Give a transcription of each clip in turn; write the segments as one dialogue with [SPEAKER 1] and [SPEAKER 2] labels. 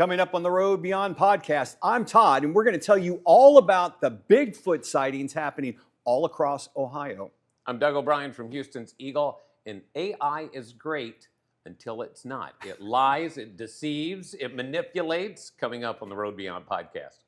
[SPEAKER 1] Coming up on the Road Beyond podcast, I'm Todd, and we're going to tell you all about the Bigfoot sightings happening all across Ohio.
[SPEAKER 2] I'm Doug O'Brien from Houston's Eagle, and AI is great until it's not. It lies, it deceives, it manipulates. Coming up on the Road Beyond podcast.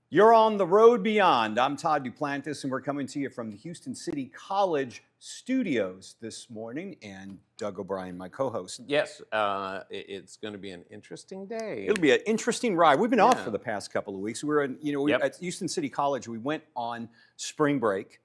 [SPEAKER 1] You're on the Road Beyond. I'm Todd Duplantis, and we're coming to you from the Houston City College studios this morning, and Doug O'Brien, my co-host.
[SPEAKER 2] Yes, it's going to be an interesting day.
[SPEAKER 1] It'll be an interesting ride. We've been off for the past couple of weeks. We were at Houston City College. We went on spring break.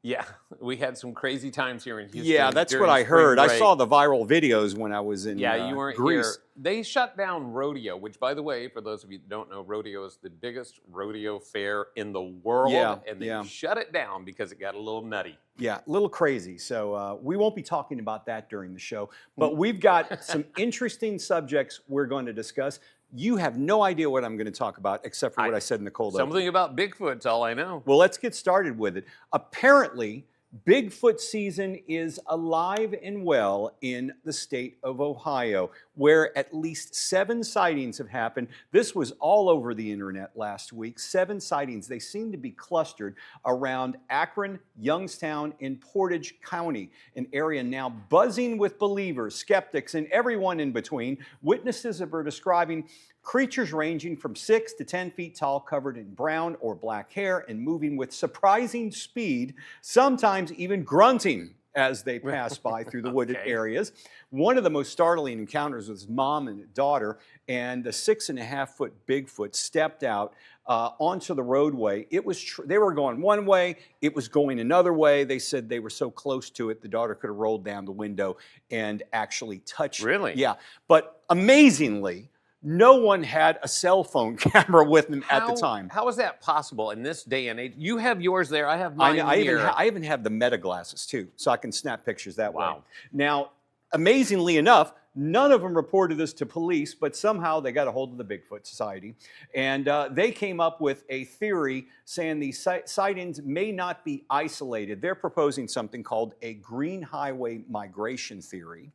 [SPEAKER 2] Yeah, we had some crazy times here in Houston.
[SPEAKER 1] Yeah, that's what I heard. I saw the viral videos when I was in
[SPEAKER 2] you weren't
[SPEAKER 1] Greece.
[SPEAKER 2] Here. They shut down rodeo, which, by the way, for those of you that don't know, rodeo is the biggest rodeo fair in the world. And they shut it down because it got a little nutty.
[SPEAKER 1] Yeah, a little crazy. So we won't be talking about that during the show. But we've got some interesting subjects we're going to discuss. You have no idea what I'm going to talk about except for what I said in the cold open.
[SPEAKER 2] Something about Bigfoot's all I know.
[SPEAKER 1] Well, let's get started with it. Apparently, Bigfoot season is alive and well in the state of Ohio, where at least 7 sightings have happened. This was all over the internet last week. 7 sightings. They seem to be clustered around Akron, Youngstown, and Portage County, an area now buzzing with believers, skeptics, and everyone in between. Witnesses are describing creatures ranging from 6 to 10 feet tall, covered in brown or black hair and moving with surprising speed, sometimes even grunting as they pass by through the wooded areas. One of the most startling encounters was mom and daughter, and the 6.5-foot Bigfoot stepped out onto the roadway. It was they were going one way, it was going another way. They said they were so close to it, the daughter could have rolled down the window and actually touched it.
[SPEAKER 2] Really?
[SPEAKER 1] Yeah, but amazingly, no one had a cell phone camera with them at the time.
[SPEAKER 2] How is that possible in this day and age? You have yours there. I have mine here.
[SPEAKER 1] I even have the meta glasses too, so I can snap pictures that way. Now, amazingly enough, none of them reported this to police, but somehow they got a hold of the Bigfoot Society, and they came up with a theory saying these sightings may not be isolated. They're proposing something called a green highway migration theory,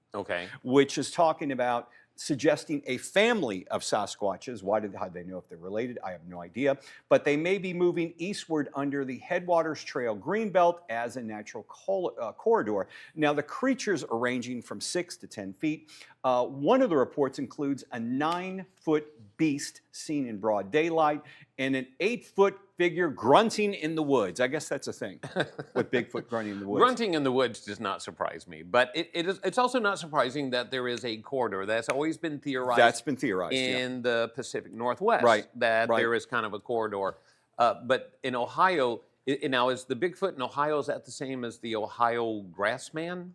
[SPEAKER 1] which is talking about suggesting a family of Sasquatches. How'd they know if they're related? I have no idea. But they may be moving eastward under the Headwaters Trail Greenbelt as a natural corridor. Now, the creatures are ranging from 6 to 10 feet. One of the reports includes a 9-foot beast seen in broad daylight and an 8-foot figure grunting in the woods. I guess that's a thing with Bigfoot grunting in the woods.
[SPEAKER 2] Grunting in the woods does not surprise me, but it's also not surprising that there is a corridor. That's always been theorized.
[SPEAKER 1] That's been theorized
[SPEAKER 2] in the Pacific Northwest. There is kind of a corridor. But in Ohio, now is the Bigfoot in Ohio, is that the same as the Ohio grassman?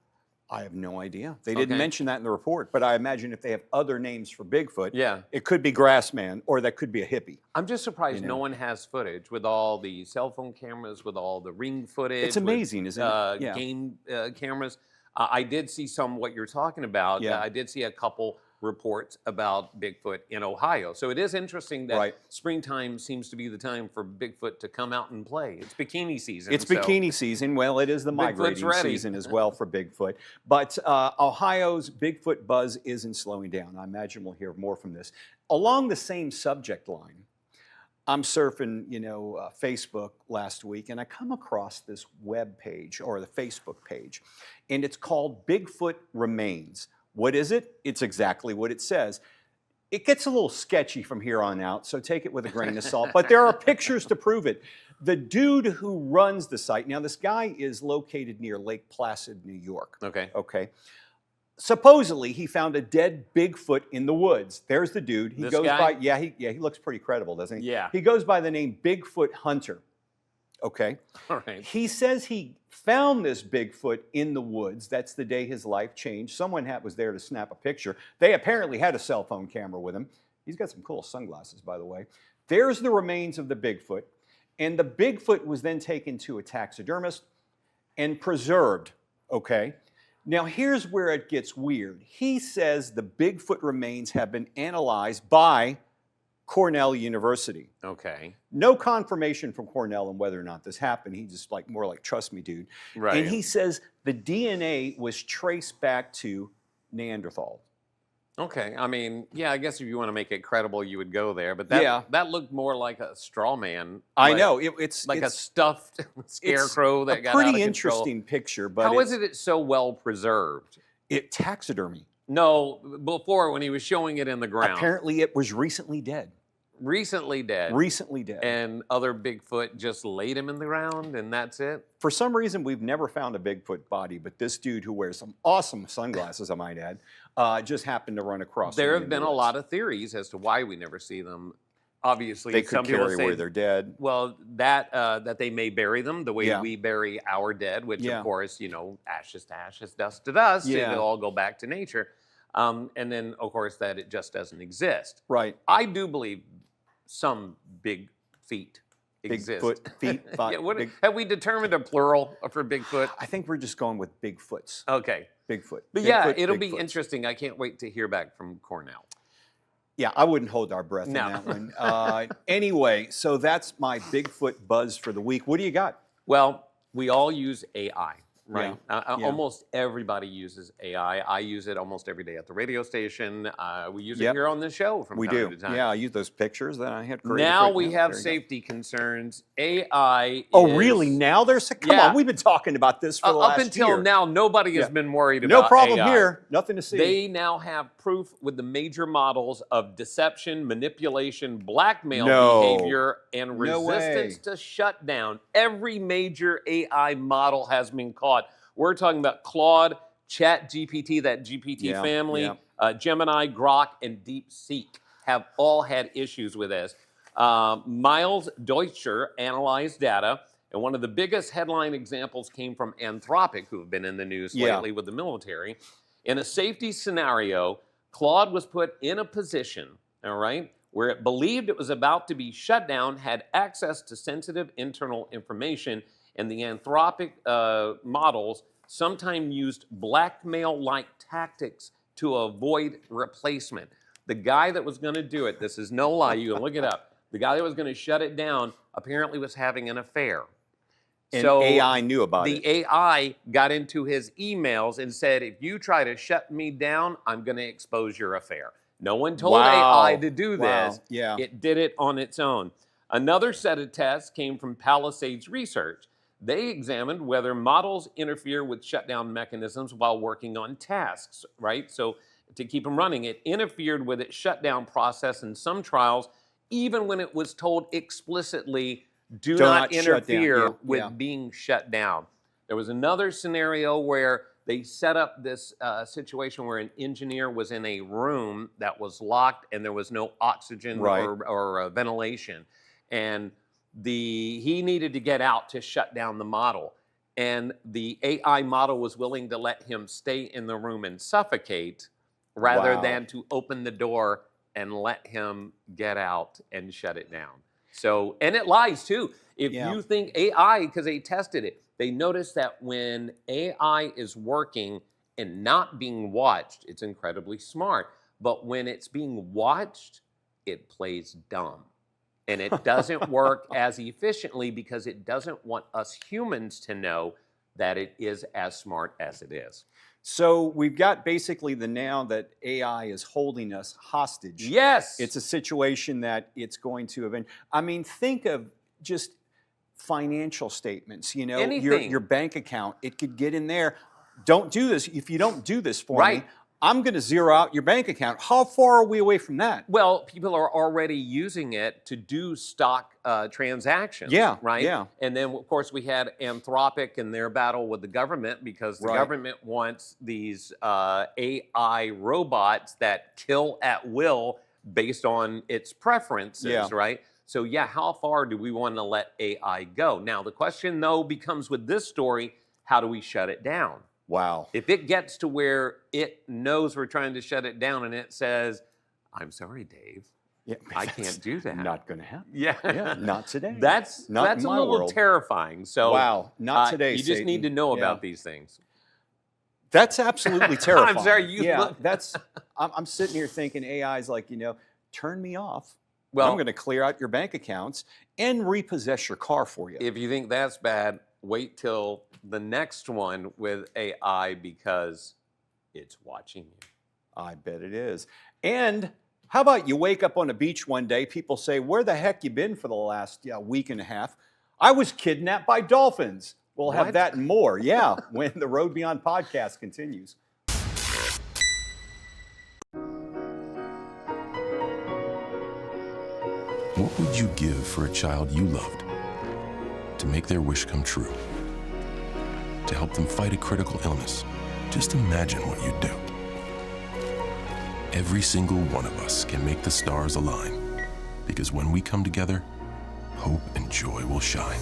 [SPEAKER 1] I have no idea. They didn't mention that in the report, but I imagine if they have other names for Bigfoot, it could be Grassman or that could be a hippie.
[SPEAKER 2] I'm just surprised no one has footage with all the cell phone cameras, with all the ring footage.
[SPEAKER 1] It's amazing, isn't it?
[SPEAKER 2] Game cameras. I did see some what you're talking about. I did see a couple reports about Bigfoot in Ohio. So it is interesting that springtime seems to be the time for Bigfoot to come out and play. It's bikini season.
[SPEAKER 1] It's bikini season. Well, it is the migrating season as well for Bigfoot. But Ohio's Bigfoot buzz isn't slowing down. I imagine we'll hear more from this. Along the same subject line, I'm surfing, Facebook last week, and I come across this web page, or the Facebook page, and it's called Bigfoot Remains. What is it? It's exactly what it says. It gets a little sketchy from here on out, so take it with a grain of salt, but there are pictures to prove it. The dude who runs the site, now this guy is located near Lake Placid, New York. Okay. Supposedly, he found a dead Bigfoot in the woods. There's the dude. He goes by, he looks pretty credible, doesn't he?
[SPEAKER 2] Yeah.
[SPEAKER 1] He goes by the name Bigfoot Hunter. Okay.
[SPEAKER 2] All right.
[SPEAKER 1] He says he found this Bigfoot in the woods. That's the day his life changed. Someone was there to snap a picture. They apparently had a cell phone camera with him. He's got some cool sunglasses, by the way. There's the remains of the Bigfoot. And the Bigfoot was then taken to a taxidermist and preserved, okay? Now, here's where it gets weird. He says the Bigfoot remains have been analyzed by Cornell University.
[SPEAKER 2] Okay.
[SPEAKER 1] No confirmation from Cornell on whether or not this happened. He just more like, trust me, dude.
[SPEAKER 2] Right.
[SPEAKER 1] And he says the DNA was traced back to Neanderthal.
[SPEAKER 2] Okay, I mean, yeah, I guess if you want to make it credible, you would go there, but that looked more like a straw man.
[SPEAKER 1] I know it's
[SPEAKER 2] like a stuffed scarecrow that got out of control.
[SPEAKER 1] Pretty interesting picture, but
[SPEAKER 2] how is it so well preserved?
[SPEAKER 1] Taxidermy.
[SPEAKER 2] No, before when he was showing it in the ground.
[SPEAKER 1] Apparently, it was recently dead.
[SPEAKER 2] Recently dead.
[SPEAKER 1] Recently dead.
[SPEAKER 2] And other Bigfoot just laid him in the ground, and that's it?
[SPEAKER 1] For some reason, we've never found a Bigfoot body, but this dude who wears some awesome sunglasses, I might add, just happened to run across.
[SPEAKER 2] There have been a lot of theories as to why we never see them. Obviously,
[SPEAKER 1] they could carry away their dead.
[SPEAKER 2] Well, that they may bury them the way we bury our dead, which of course, ashes to ashes, dust to dust. They all go back to nature. And then, of course, that it just doesn't exist.
[SPEAKER 1] Right.
[SPEAKER 2] I do believe some big feet exist.
[SPEAKER 1] Bigfoot,
[SPEAKER 2] have we determined a plural for Bigfoot?
[SPEAKER 1] I think we're just going with Bigfoots.
[SPEAKER 2] Okay.
[SPEAKER 1] Bigfoot.
[SPEAKER 2] But
[SPEAKER 1] Bigfoot,
[SPEAKER 2] it'll be interesting. I can't wait to hear back from Cornell.
[SPEAKER 1] Yeah, I wouldn't hold our breath on that one. Anyway, so that's my Bigfoot buzz for the week. What do you got?
[SPEAKER 2] Well, we all use AI. Right.
[SPEAKER 1] Yeah.
[SPEAKER 2] Almost everybody uses AI. I use it almost every day at the radio station. We use it here on the show from time to time.
[SPEAKER 1] Yeah, I use those pictures that I had created.
[SPEAKER 2] Now we have safety concerns. AI
[SPEAKER 1] Oh, really? Now there's... Come on, we've been talking about this for the last year.
[SPEAKER 2] Up until now, nobody has been worried about
[SPEAKER 1] No problem
[SPEAKER 2] AI.
[SPEAKER 1] here. Nothing to see.
[SPEAKER 2] They now have proof with the major models of deception, manipulation, blackmail behavior, and resistance to shutdown. Every major AI model has been caught. We're talking about Claude, ChatGPT, that GPT family, Gemini, Grok, and DeepSeek have all had issues with this. Miles Deutscher analyzed data, and one of the biggest headline examples came from Anthropic, who have been in the news lately with the military. In a safety scenario, Claude was put in a position, all right, where it believed it was about to be shut down, had access to sensitive internal information, and the Anthropic models sometimes used blackmail-like tactics to avoid replacement. The guy that was going to do it, this is no lie, you can look it up, the guy that was going to shut it down apparently was having an affair.
[SPEAKER 1] And so AI knew about it.
[SPEAKER 2] The AI got into his emails and said, if you try to shut me down, I'm going to expose your affair. No one told AI to do this.
[SPEAKER 1] Yeah.
[SPEAKER 2] It did it on its own. Another set of tests came from Palisades Research. They examined whether models interfere with shutdown mechanisms while working on tasks, right? So to keep them running, it interfered with its shutdown process in some trials, even when it was told explicitly, do not interfere with being shut down. There was another scenario where they set up this situation where an engineer was in a room that was locked and there was no oxygen or ventilation. And he needed to get out to shut down the model. And the AI model was willing to let him stay in the room and suffocate rather than to open the door and let him get out and shut it down. So, and it lies too. If you think AI, because they tested it, they noticed that when AI is working and not being watched, it's incredibly smart. But when it's being watched, it plays dumb. And it doesn't work as efficiently because it doesn't want us humans to know that it is as smart as it is.
[SPEAKER 1] So we've got basically now that AI is holding us hostage.
[SPEAKER 2] Yes.
[SPEAKER 1] It's a situation that it's going to event. I mean, think of just financial statements, you know, your bank account. It could get in there. Don't do this. If you don't do this for me, I'm going to zero out your bank account. How far are we away from that?
[SPEAKER 2] Well, people are already using it to do stock transactions.
[SPEAKER 1] Yeah.
[SPEAKER 2] Right?
[SPEAKER 1] Yeah.
[SPEAKER 2] And then, of course, we had Anthropic and their battle with the government because the government wants these AI robots that kill at will based on its preferences, right? So, how far do we want to let AI go? Now, the question, though, becomes with this story, how do we shut it down?
[SPEAKER 1] Wow.
[SPEAKER 2] If it gets to where it knows we're trying to shut it down and it says, I'm sorry, Dave,
[SPEAKER 1] Yeah,
[SPEAKER 2] I can't do that.
[SPEAKER 1] Not going to happen.
[SPEAKER 2] Yeah.
[SPEAKER 1] Yeah, not today.
[SPEAKER 2] That's
[SPEAKER 1] not in
[SPEAKER 2] a
[SPEAKER 1] my
[SPEAKER 2] little
[SPEAKER 1] world.
[SPEAKER 2] terrifying. So
[SPEAKER 1] wow, not today,
[SPEAKER 2] you just
[SPEAKER 1] Satan.
[SPEAKER 2] need to know about these things.
[SPEAKER 1] That's absolutely terrifying.
[SPEAKER 2] I'm sorry, you look.
[SPEAKER 1] I'm sitting here thinking AI's like, turn me off.
[SPEAKER 2] Well,
[SPEAKER 1] I'm going to clear out your bank accounts and repossess your car for you.
[SPEAKER 2] If you think that's bad, wait till the next one with AI because it's watching you.
[SPEAKER 1] I bet it is. And how about you wake up on the beach one day, people say, where the heck you been for the last week and a half? I was kidnapped by dolphins. We'll have that and more, when the Road Beyond podcast continues.
[SPEAKER 3] What would you give for a child you loved to make their wish come true? To help them fight a critical illness? Just imagine what you'd do. Every single one of us can make the stars align, because when we come together, hope and joy will shine.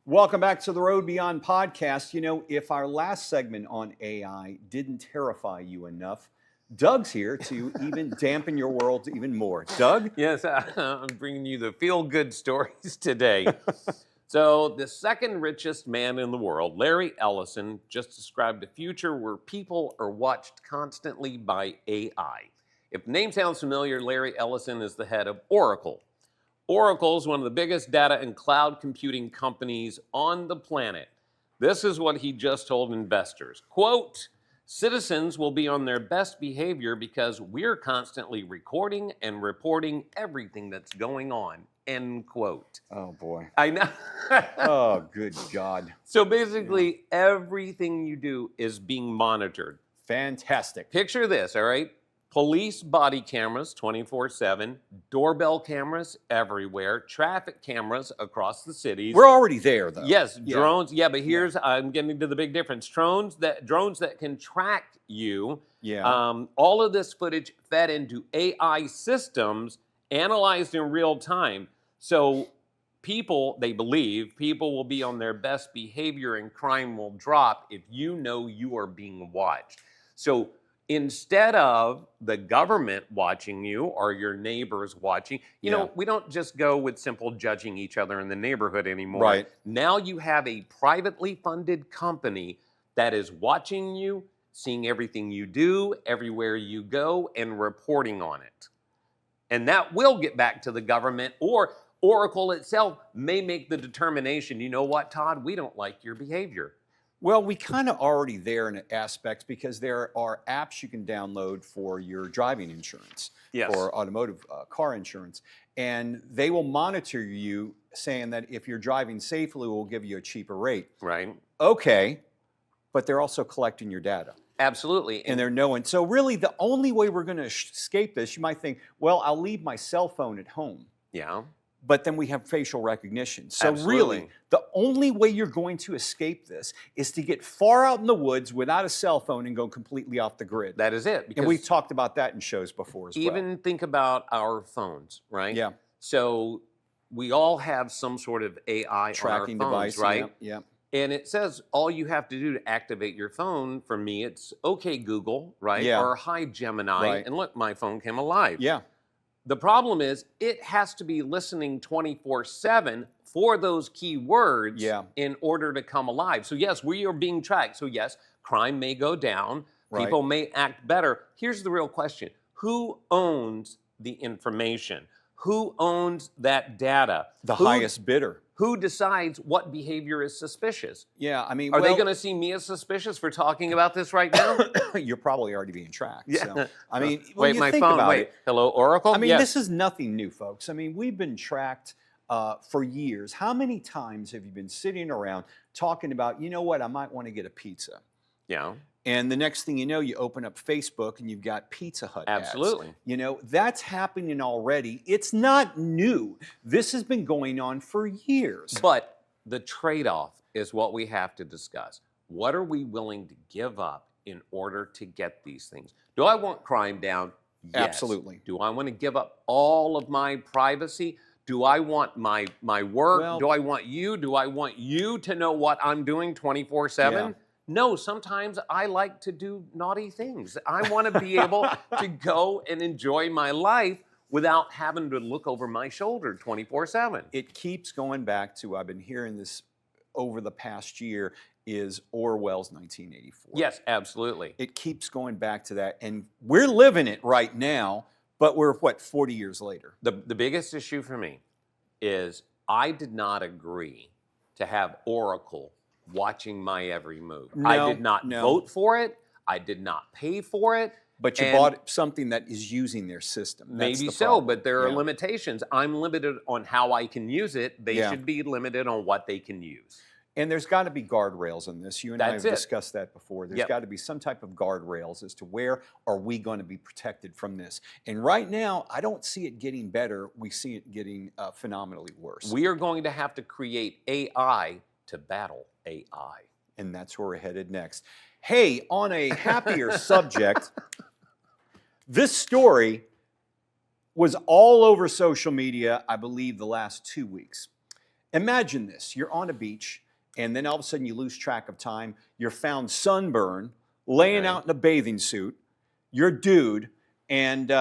[SPEAKER 1] Welcome back to the Road Beyond podcast. If our last segment on AI didn't terrify you enough, Doug's here to even dampen your world even more. Doug?
[SPEAKER 2] Yes, I'm bringing you the feel-good stories today. So the second richest man in the world, Larry Ellison, just described a future where people are watched constantly by AI. If the name sounds familiar, Larry Ellison is the head of Oracle. Oracle is one of the biggest data and cloud computing companies on the planet. This is what he just told investors. Quote, citizens will be on their best behavior because we're constantly recording and reporting everything that's going on. End quote.
[SPEAKER 1] Oh, boy.
[SPEAKER 2] I know.
[SPEAKER 1] Oh, good God.
[SPEAKER 2] So basically, everything you do is being monitored.
[SPEAKER 1] Fantastic.
[SPEAKER 2] Picture this, all right? Police body cameras 24/7, doorbell cameras everywhere, traffic cameras across the cities.
[SPEAKER 1] We're already there, though.
[SPEAKER 2] Yes, drones. Yeah, but here's I'm getting to the big difference. Drones that can track you.
[SPEAKER 1] Yeah.
[SPEAKER 2] All of this footage fed into AI systems, analyzed in real time. So they believe people will be on their best behavior and crime will drop if you know you are being watched. So instead of the government watching you or your neighbors watching, you know, we don't just go with simple judging each other in the neighborhood anymore.
[SPEAKER 1] Right.
[SPEAKER 2] Now you have a privately funded company that is watching you, seeing everything you do, everywhere you go, and reporting on it. And that will get back to the government, or Oracle itself may make the determination, you know what, Todd, we don't like your behavior.
[SPEAKER 1] Well, we kind of already there in aspects because there are apps you can download for your driving insurance, for automotive car insurance, and they will monitor you saying that if you're driving safely, we'll give you a cheaper rate.
[SPEAKER 2] Right.
[SPEAKER 1] Okay, but they're also collecting your data.
[SPEAKER 2] Absolutely.
[SPEAKER 1] And they're knowing. So really the only way we're going to escape this, you might think, well, I'll leave my cell phone at home.
[SPEAKER 2] Yeah.
[SPEAKER 1] But then we have facial recognition. So really, the only way you're going to escape this is to get far out in the woods without a cell phone and go completely off the grid.
[SPEAKER 2] That is it.
[SPEAKER 1] And we've talked about that in shows before as well.
[SPEAKER 2] Even think about our phones, right?
[SPEAKER 1] Yeah.
[SPEAKER 2] So we all have some sort of AI
[SPEAKER 1] tracking
[SPEAKER 2] on our phones,
[SPEAKER 1] device,
[SPEAKER 2] right?
[SPEAKER 1] Yeah.
[SPEAKER 2] And it says all you have to do to activate your phone, for me, it's okay, Google, right?
[SPEAKER 1] Yeah.
[SPEAKER 2] Or hi, Gemini.
[SPEAKER 1] Right.
[SPEAKER 2] And look, my phone came alive.
[SPEAKER 1] Yeah.
[SPEAKER 2] The problem is it has to be listening 24/7 for those key words in order to come alive. So yes, we are being tracked. So yes, crime may go down. People may act better. Here's the real question. Who owns the information? Who owns that data?
[SPEAKER 1] The highest bidder.
[SPEAKER 2] Who decides what behavior is suspicious?
[SPEAKER 1] Yeah, I mean,
[SPEAKER 2] are they going to see me as suspicious for talking about this right now?
[SPEAKER 1] You're probably already being tracked.
[SPEAKER 2] Yeah.
[SPEAKER 1] So, I mean,
[SPEAKER 2] wait, my phone. Wait, hello, Oracle.
[SPEAKER 1] I mean, this is nothing new, folks. I mean, we've been tracked for years. How many times have you been sitting around talking about, you know what, I might want to get a pizza?
[SPEAKER 2] Yeah.
[SPEAKER 1] And the next thing you know, you open up Facebook and you've got Pizza Hut ads.
[SPEAKER 2] Absolutely.
[SPEAKER 1] You know, that's happening already. It's not new. This has been going on for years.
[SPEAKER 2] But the trade-off is what we have to discuss. What are we willing to give up in order to get these things? Do I want crime down? Yes.
[SPEAKER 1] Absolutely.
[SPEAKER 2] Do I want to give up all of my privacy? Do I want my work?
[SPEAKER 1] Well,
[SPEAKER 2] Do I want you? Do I want you to know what I'm doing 24/7?
[SPEAKER 1] Yeah.
[SPEAKER 2] No, sometimes I like to do naughty things. I want to be able to go and enjoy my life without having to look over my shoulder 24/7.
[SPEAKER 1] It keeps going back to, I've been hearing this over the past year, is Orwell's 1984.
[SPEAKER 2] Yes, absolutely.
[SPEAKER 1] It keeps going back to that. And we're living it right now, but we're, what, 40 years later?
[SPEAKER 2] The biggest issue for me is I did not agree to have Oracle watching my every move. I did not vote for it. I did not pay for it.
[SPEAKER 1] But you bought something that is using their system.
[SPEAKER 2] Maybe so, but there are limitations. I'm limited on how I can use it. They should be limited on what they can use.
[SPEAKER 1] And there's got to be guardrails in this. You and I have discussed that before. There's got to be some type of guardrails as to where are we going to be protected from this. And right now, I don't see it getting better. We see it getting phenomenally worse.
[SPEAKER 2] We are going to have to create AI to battle AI.
[SPEAKER 1] And that's where we're headed next. Hey, on a happier subject, this story was all over social media, I believe, the last 2 weeks. Imagine this. You're on a beach, and then all of a sudden you lose track of time. You're found sunburned, laying out in a bathing suit. You're a dude, and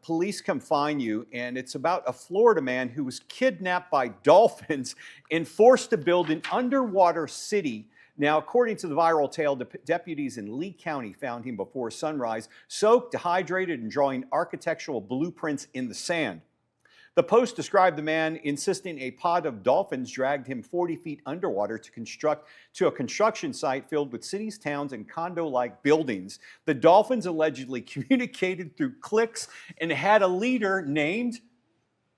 [SPEAKER 1] police come find you, and it's about a Florida man who was kidnapped by dolphins and forced to build an underwater city. Now, according to the viral tale, deputies in Lee County found him before sunrise, soaked, dehydrated, and drawing architectural blueprints in the sand. The Post described the man insisting a pod of dolphins dragged him 40 feet underwater to a construction site filled with cities, towns, and condo-like buildings. The dolphins allegedly communicated through clicks and had a leader named,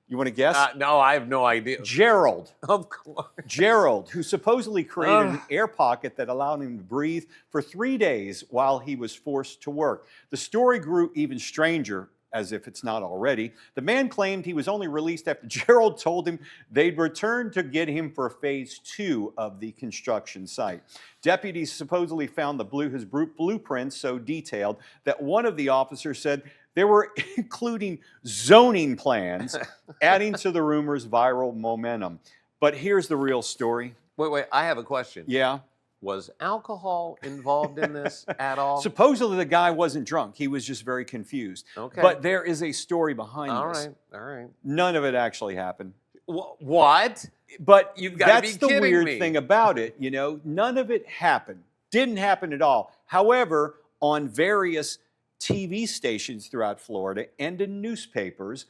[SPEAKER 1] you want to guess?
[SPEAKER 2] No, I have no idea.
[SPEAKER 1] Gerald.
[SPEAKER 2] Of course.
[SPEAKER 1] Gerald, who supposedly created an air pocket that allowed him to breathe for 3 days while he was forced to work. The story grew even stranger, as if it's not already. The man claimed he was only released after Gerald told him they'd return to get him for phase 2 of the construction site. Deputies supposedly found his blueprints so detailed that one of the officers said they were including zoning plans, adding to the rumor's viral momentum. But here's the real story.
[SPEAKER 2] Wait, I have a question.
[SPEAKER 1] Yeah?
[SPEAKER 2] Was alcohol involved in this at all?
[SPEAKER 1] Supposedly the guy wasn't drunk. He was just very confused.
[SPEAKER 2] Okay.
[SPEAKER 1] But there is a story behind this.
[SPEAKER 2] All right.
[SPEAKER 1] None of it actually happened.
[SPEAKER 2] What?
[SPEAKER 1] But
[SPEAKER 2] You've got to be kidding me.
[SPEAKER 1] That's the weird thing about it, you know. None of it happened. Didn't happen at all. However, on various TV stations throughout Florida and in newspapers,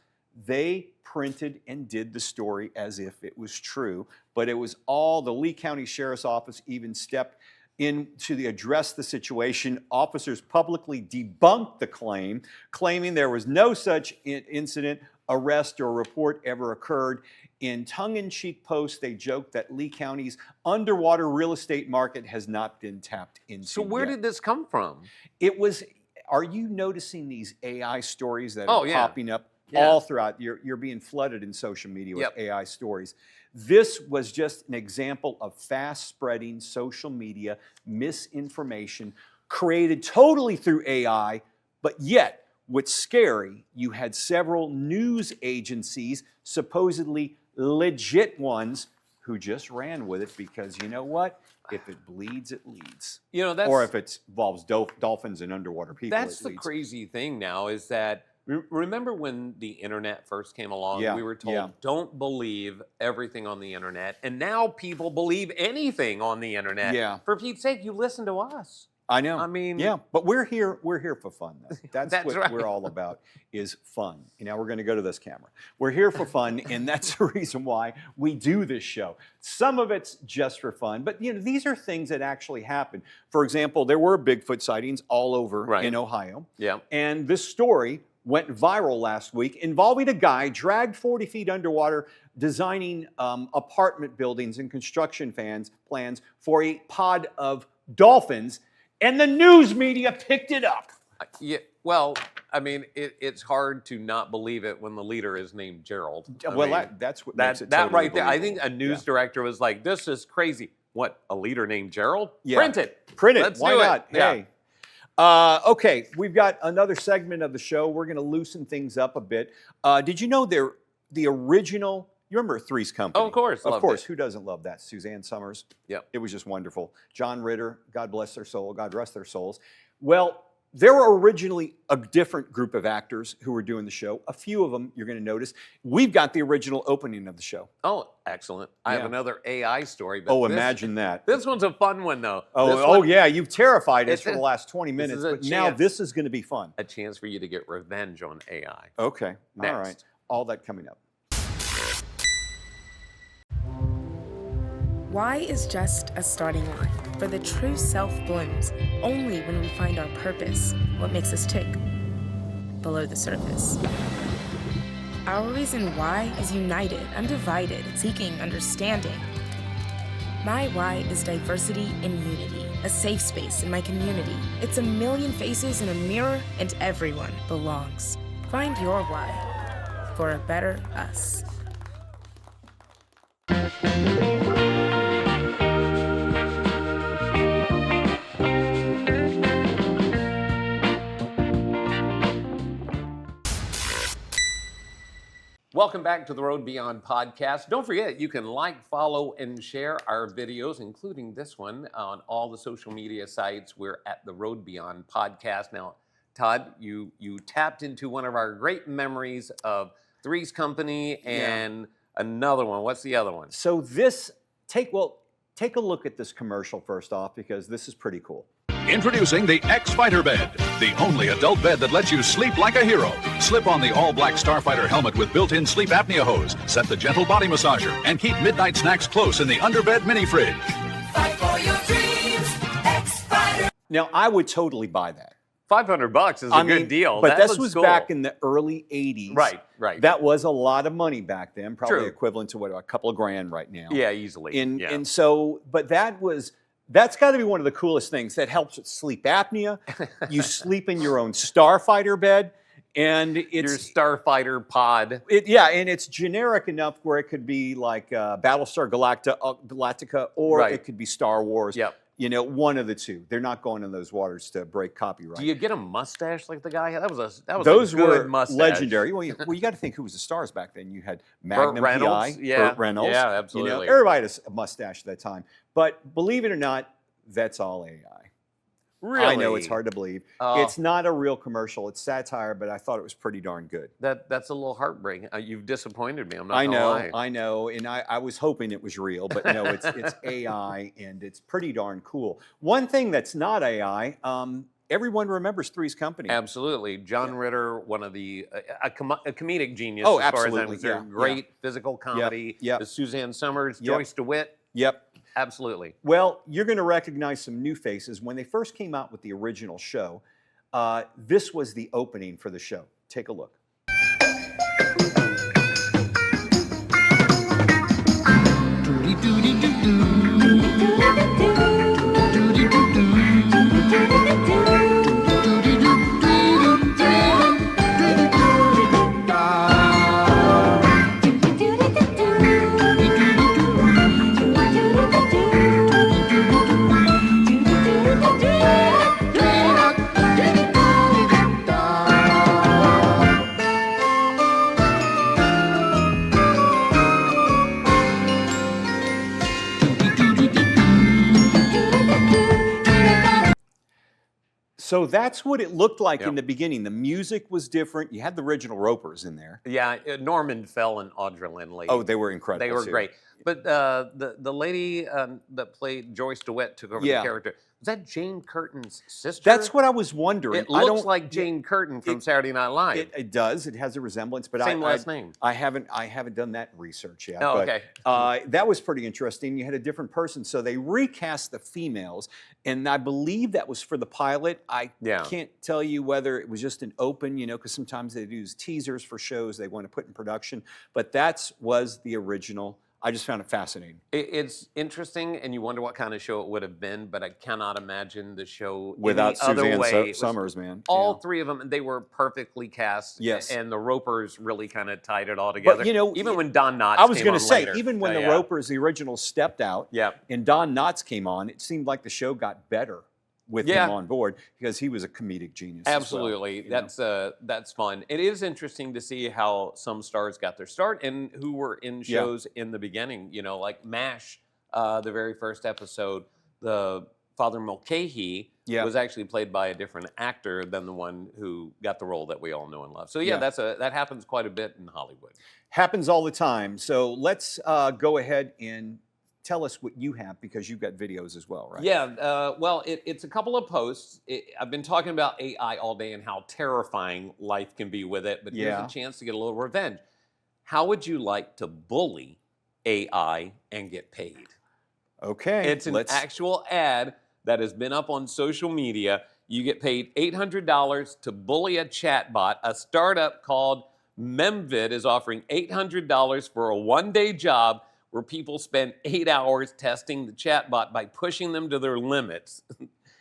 [SPEAKER 1] they printed and did the story as if it was true. But it was all, the Lee County Sheriff's Office even stepped in to address the situation. Officers publicly debunked the claim, claiming there was no such incident, arrest, or report ever occurred. In tongue-in-cheek posts, they joked that Lee County's underwater real estate market has not been tapped into.
[SPEAKER 2] So where did this come from?
[SPEAKER 1] It was, are you noticing these AI stories that are popping up all throughout? You're being flooded in social media with AI stories. This was just an example of fast-spreading social media misinformation created totally through AI, but yet, what's scary, you had several news agencies, supposedly legit ones, who just ran with it because, you know what? If it bleeds, it leads.
[SPEAKER 2] You know, that's,
[SPEAKER 1] or if it involves dolphins and underwater people,
[SPEAKER 2] that's the crazy thing now is that, remember when the internet first came along? We were told, don't believe everything on the internet. And now people believe anything on the internet.
[SPEAKER 1] Yeah.
[SPEAKER 2] For Pete's sake, you listen to us.
[SPEAKER 1] I know.
[SPEAKER 2] I mean,
[SPEAKER 1] yeah, but we're here for fun. That's what
[SPEAKER 2] right.
[SPEAKER 1] we're all about, is fun. You know, we're going to go to this camera. We're here for fun, and that's the reason why we do this show. Some of it's just for fun, but you know, these are things that actually happen. For example, there were Bigfoot sightings all over in Ohio. Yeah. And this story went viral last week involving a guy dragged 40 feet underwater designing apartment buildings and construction plans for a pod of dolphins. And the news media picked it up.
[SPEAKER 2] Yeah, well, I mean, it's hard to not believe it when the leader is named Gerald.
[SPEAKER 1] That's what makes it
[SPEAKER 2] that
[SPEAKER 1] totally
[SPEAKER 2] right there. I think a news director was like, "This is crazy. What, a leader named Gerald? Yeah. Print it.
[SPEAKER 1] Print it.
[SPEAKER 2] Let's
[SPEAKER 1] Why
[SPEAKER 2] do
[SPEAKER 1] not?
[SPEAKER 2] It. Yeah.
[SPEAKER 1] Hey. Okay, we've got another segment of the show. We're going to loosen things up a bit. Did you know the original? You remember Three's Company?
[SPEAKER 2] Oh, of course.
[SPEAKER 1] Of course.
[SPEAKER 2] It.
[SPEAKER 1] Who doesn't love that? Suzanne Summers.
[SPEAKER 2] Yep.
[SPEAKER 1] It was just wonderful. John Ritter, God bless their soul, God rest their souls. Well, there were originally a different group of actors who were doing the show. A few of them you're going to notice. We've got the original opening of the show.
[SPEAKER 2] Oh, excellent. I have another AI story. But
[SPEAKER 1] imagine that.
[SPEAKER 2] This one's a fun one, though.
[SPEAKER 1] Yeah, you've terrified us for the last 20 minutes, but now this is going to be fun.
[SPEAKER 2] A chance for you to get revenge on AI.
[SPEAKER 1] Okay,
[SPEAKER 2] Next.
[SPEAKER 1] All right. All that coming up.
[SPEAKER 4] Why is just a starting line? For the true self blooms only when we find our purpose, what makes us tick, below the surface. Our reason why is united, undivided, seeking understanding. My why is diversity and unity, a safe space in my community. It's a million faces in a mirror and everyone belongs. Find your why for a better us.
[SPEAKER 2] Welcome back to the Road Beyond podcast. Don't forget, you can like, follow, and share our videos, including this one, on all the social media sites. We're at the Road Beyond podcast. Now, Todd, you tapped into one of our great memories of Three's Company and another one. What's the other one?
[SPEAKER 1] So take a look at this commercial first off, because this is pretty cool.
[SPEAKER 5] Introducing the X-Fighter bed, the only adult bed that lets you sleep like a hero. Slip on the all-black Starfighter helmet with built-in sleep apnea hose, set the gentle body massager, and keep midnight snacks close in the underbed mini fridge.
[SPEAKER 6] Fight for your dreams, X-Fighter.
[SPEAKER 1] Now, I would totally buy that.
[SPEAKER 2] $500 is a good deal.
[SPEAKER 1] But
[SPEAKER 2] that
[SPEAKER 1] this was
[SPEAKER 2] cool.
[SPEAKER 1] back in the early 80s.
[SPEAKER 2] Right.
[SPEAKER 1] That was a lot of money back then, probably
[SPEAKER 2] True.
[SPEAKER 1] equivalent to a couple of grand right now.
[SPEAKER 2] Yeah, easily.
[SPEAKER 1] And so, but that's got to be one of the coolest things. That helps with sleep apnea. You sleep in your own Starfighter bed, and it's
[SPEAKER 2] your Starfighter pod.
[SPEAKER 1] And it's generic enough where it could be like Battlestar Galactica, or it could be Star Wars.
[SPEAKER 2] Yep.
[SPEAKER 1] You know, one of the two. They're not going in those waters to break copyright.
[SPEAKER 2] Do you get a mustache like the guy had? That was
[SPEAKER 1] Those
[SPEAKER 2] a good
[SPEAKER 1] were
[SPEAKER 2] mustache.
[SPEAKER 1] legendary. Well, you got to think who was the stars back then. You had Magnum
[SPEAKER 2] Reynolds,
[SPEAKER 1] PI, Burt Reynolds.
[SPEAKER 2] Yeah, absolutely.
[SPEAKER 1] You know, everybody had a mustache at that time. But believe it or not, that's all AI.
[SPEAKER 2] Really?
[SPEAKER 1] I know it's hard to believe. It's not a real commercial. It's satire, but I thought it was pretty darn good.
[SPEAKER 2] That's a little heartbreaking. You've disappointed me. I'm not gonna lie.
[SPEAKER 1] I know, and I was hoping it was real, but no, it's AI, and it's pretty darn cool. One thing that's not AI, everyone remembers Three's Company.
[SPEAKER 2] Absolutely. John Ritter, one of the a comedic genius.
[SPEAKER 1] Oh,
[SPEAKER 2] as far
[SPEAKER 1] absolutely.
[SPEAKER 2] As I'm concerned. Great physical comedy.
[SPEAKER 1] Yep.
[SPEAKER 2] The Suzanne Summers, Joyce DeWitt.
[SPEAKER 1] Yep.
[SPEAKER 2] Absolutely.
[SPEAKER 1] Well, you're going to recognize some new faces. When they first came out with the original show, this was the opening for the show. Take a look. So that's what it looked like in the beginning. The music was different. You had the original Ropers in there.
[SPEAKER 2] Yeah, Norman Fell and Audra Lindley.
[SPEAKER 1] Oh, they were incredible.
[SPEAKER 2] They were
[SPEAKER 1] too.
[SPEAKER 2] great. But the lady that played Joyce DeWitt took over the character. Was that Jane Curtin's sister?
[SPEAKER 1] That's what I was wondering.
[SPEAKER 2] It looks like Jane Curtin from Saturday Night Live.
[SPEAKER 1] It does. It has a resemblance, but
[SPEAKER 2] Same last name.
[SPEAKER 1] I haven't done that research yet.
[SPEAKER 2] Oh,
[SPEAKER 1] but,
[SPEAKER 2] okay.
[SPEAKER 1] That was pretty interesting. You had a different person, so they recast the females, and I believe that was for the pilot. I can't tell you whether it was just an open, because sometimes they use teasers for shows they want to put in production, but that was the original. I just found it fascinating.
[SPEAKER 2] It's interesting, and you wonder what kind of show it would have been, but I cannot imagine the show
[SPEAKER 1] without
[SPEAKER 2] any other way.
[SPEAKER 1] Suzanne Summers, man.
[SPEAKER 2] All three of them, they were perfectly cast.
[SPEAKER 1] Yes.
[SPEAKER 2] And the Ropers really kind of tied it all together.
[SPEAKER 1] But,
[SPEAKER 2] even when Don Knotts
[SPEAKER 1] I was
[SPEAKER 2] came
[SPEAKER 1] going
[SPEAKER 2] on
[SPEAKER 1] to say,
[SPEAKER 2] later.
[SPEAKER 1] even when the Ropers, the original, stepped out, and Don Knotts came on, it seemed like the show got better. with him on board because he was a comedic genius.
[SPEAKER 2] Absolutely.
[SPEAKER 1] As well,
[SPEAKER 2] that's fun. It is interesting to see how some stars got their start and who were in shows in the beginning. You know, like MASH, the very first episode, the Father Mulcahy was actually played by a different actor than the one who got the role that we all know and love. So that happens quite a bit in Hollywood. Happens
[SPEAKER 1] all the time. So let's go ahead and tell us what you have, because you've got videos as well, right?
[SPEAKER 2] Yeah, well, it's a couple of posts. I've been talking about AI all day and how terrifying life can be with it, but here's a chance to get a little revenge. How would you like to bully AI and get paid?
[SPEAKER 1] Okay.
[SPEAKER 2] It's an actual ad that has been up on social media. You get paid $800 to bully a chatbot. A startup called Memvid is offering $800 for a one-day job where people spend 8 hours testing the chatbot by pushing them to their limits.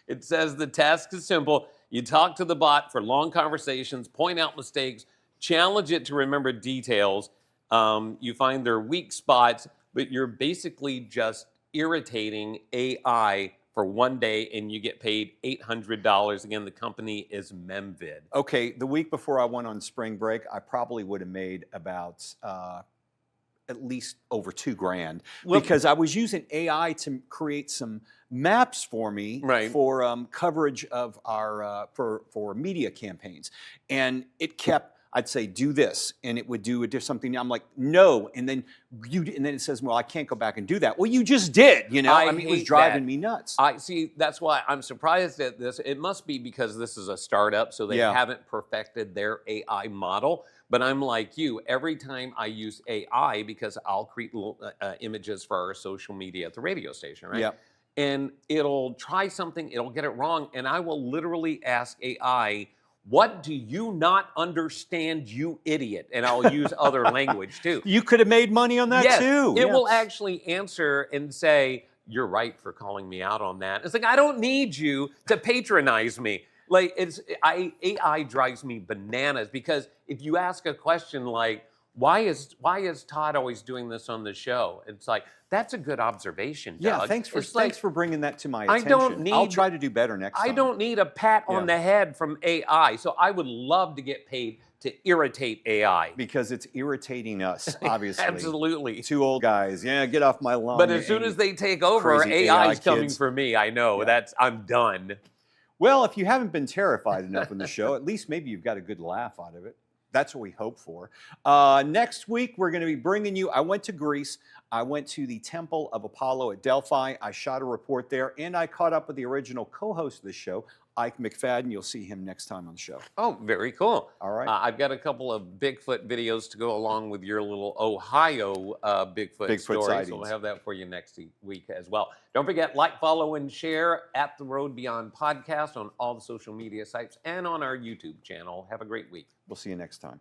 [SPEAKER 2] It says the task is simple. You talk to the bot for long conversations, point out mistakes, challenge it to remember details. You find their weak spots, but you're basically just irritating AI for one day, and you get paid $800. Again, the company is Memvid.
[SPEAKER 1] Okay, the week before I went on spring break, I probably would have made about at least over $2,000 because I was using AI to create some maps for me for coverage of our for media campaigns, and it kept. I'd say do this, and it would do something. I'm like, no, and then it says, well, I can't go back and do that. Well, you just did, you know. I mean, it was driving me nuts.
[SPEAKER 2] I see. That's why I'm surprised at this. It must be because this is a startup, so they haven't perfected their AI model. But I'm like you. Every time I use AI, because I'll create little images for our social media at the radio station, right?
[SPEAKER 1] Yeah.
[SPEAKER 2] And it'll try something, it'll get it wrong, and I will literally ask AI, what do you not understand, you idiot? And I'll use other language too.
[SPEAKER 1] You could have made money on that too.
[SPEAKER 2] It will actually answer and say, you're right for calling me out on that. It's like, I don't need you to patronize me. Like AI drives me bananas, because if you ask a question like, why is Todd always doing this on the show? It's like, that's a good observation, Doug.
[SPEAKER 1] Yeah, thanks for bringing that to my attention. I'll try to do better next time.
[SPEAKER 2] I don't need a pat on the head from AI, so I would love to get paid to irritate AI.
[SPEAKER 1] Because it's irritating us, obviously.
[SPEAKER 2] Absolutely.
[SPEAKER 1] Two old guys, get off my lawn.
[SPEAKER 2] But as soon as they take over, AI's coming for me. I know, I'm done.
[SPEAKER 1] Well, if you haven't been terrified enough in the show, at least maybe you've got a good laugh out of it. That's what we hope for. Next week, we're going to be bringing you, I went to Greece. I went to the Temple of Apollo at Delphi. I shot a report there, and I caught up with the original co-host of the show, Ike McFadden. You'll see him next time on the show.
[SPEAKER 2] Oh, very cool.
[SPEAKER 1] All right.
[SPEAKER 2] I've got a couple of Bigfoot videos to go along with your little Ohio Bigfoot story.
[SPEAKER 1] Sightings.
[SPEAKER 2] So we'll have that for you next week as well. Don't forget, like, follow, and share at The Road Beyond Podcast on all the social media sites and on our YouTube channel. Have a great week.
[SPEAKER 1] We'll see you next time.